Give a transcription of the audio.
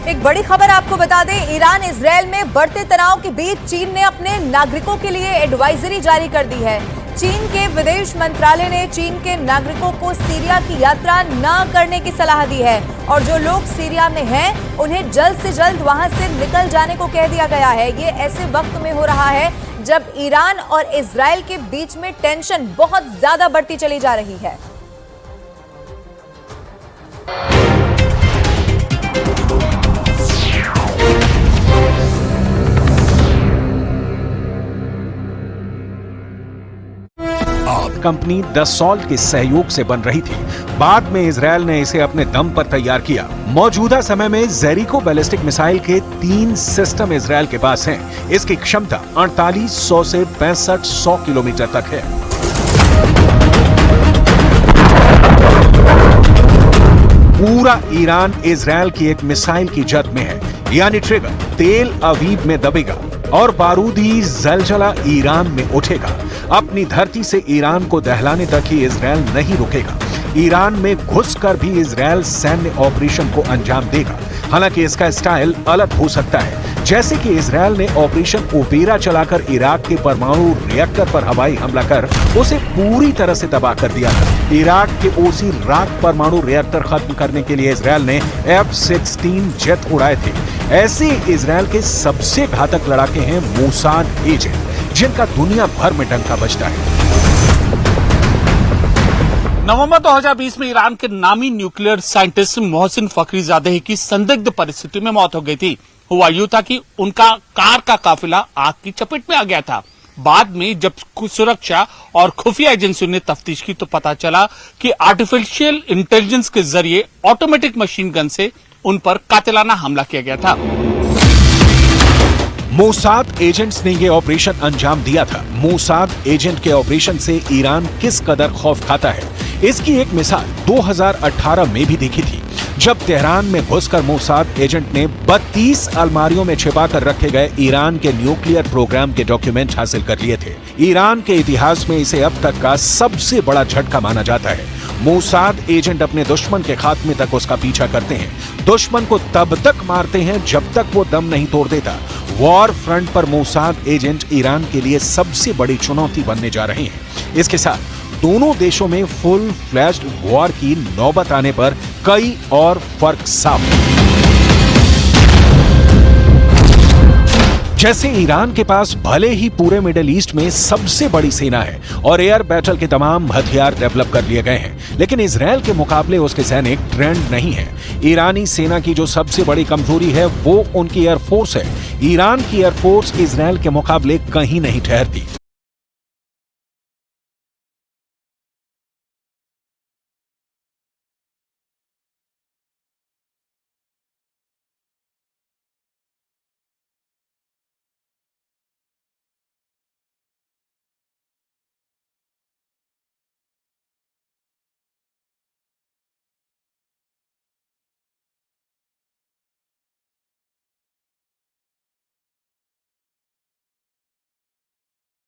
एक बड़ी खबर आपको बता दें, ईरान इजरायल में बढ़ते तनाव के बीच चीन ने अपने नागरिकों के लिए एडवाइजरी जारी कर दी है। चीन के विदेश मंत्रालय ने चीन के नागरिकों को सीरिया की यात्रा न करने की सलाह दी है और जो लोग सीरिया में हैं उन्हें जल्द से जल्द वहां से निकल जाने को कह दिया गया है। ये ऐसे वक्त में हो रहा है जब ईरान और इजरायल के बीच में टेंशन बहुत ज्यादा बढ़ती चली जा रही है। कंपनी दसॉल्ट के सहयोग से बन रही थी। बाद में इजरायल ने इसे अपने दम पर तैयार किया। मौजूदा समय में जेरिको बैलिस्टिक मिसाइल के 3 सिस्टम इजरायल के पास हैं। इसकी क्षमता 4800 से 6500 किलोमीटर तक है। पूरा ईरान इजरायल की एक मिसाइल की जद में है, यानी ट्रिगर तेल अवीव में दबेगा और बारूदी जलजला ईरान में उठेगा। अपनी धरती से ईरान को दहलाने तक ही इजरायल नहीं रुकेगा। ईरान में घुसकर भी इजरायल सैन्य ऑपरेशन को अंजाम देगा। हालांकि इसका स्टाइल अलग हो सकता है, जैसे कि इजरायल ने ऑपरेशन ओपेरा चलाकर इराक के परमाणु रिएक्टर पर हवाई हमला कर उसे पूरी तरह से तबाह कर दिया था। इराक के ओसी राक परमाणु रिएक्टर खत्म करने के लिए इजरायल ने F-16 जेट उड़ाए थे। ऐसे इजरायल के सबसे घातक लड़ाके हैं मोसाद एजेंट, जिनका दुनिया भर में डंका बजता है। नवंबर 2020 में ईरान के नामी न्यूक्लियर साइंटिस्ट मोहसिन फखरीजादे की संदिग्ध परिस्थिति में मौत हो गई थी। हुआ यूं था कि उनका कार का काफिला आग की चपेट में आ गया था। बाद में जब सुरक्षा और खुफिया एजेंसियों ने तफ्तीश की तो पता चला कि आर्टिफिशियल इंटेलिजेंस के जरिए ऑटोमेटिक मशीन गन से उन पर कातिलाना हमला किया गया था। मोसाद एजेंट्स ने यह ऑपरेशन अंजाम दिया था। मोसाद एजेंट के ऑपरेशन से ईरान किस कदर खौफ खाता है, इसकी एक मिसाल 2018 में भी देखी थी, जब तेहरान में घुसकर मोसाद एजेंट ने 32 अलमारियों में छिपाकर रखे गए ईरान के न्यूक्लियर प्रोग्राम के डॉक्यूमेंट हासिल कर लिए थे। ईरान के इतिहास में इसे अब तक का सबसे बड़ा झटका माना जाता है। मोसाद एजेंट अपने दुश्मन के खात्मे तक उसका पीछा करते हैं। दुश्मन को तब तक मारते हैं जब तक वो दम नहीं तोड़ देता। वॉर फ्रंट पर मोसाद एजेंट ईरान के लिए सबसे बड़ी चुनौती बनने जा रहे हैं। इसके साथ दोनों देशों में फुल फ्लैश्ड वॉर की नौबत आने पर कई और फर्क साफ हैं। जैसे ईरान के पास भले ही पूरे मिडिल ईस्ट में सबसे बड़ी सेना है और एयर बैटल के तमाम हथियार डेवलप कर लिए गए हैं, लेकिन इजरायल के मुकाबले उसके सैनिक ट्रेंड नहीं है। ईरानी सेना की जो सबसे बड़ी कमजोरी है वो उनकी एयरफोर्स है। ईरान की एयरफोर्स इजरायल के मुकाबले कहीं नहीं ठहरती।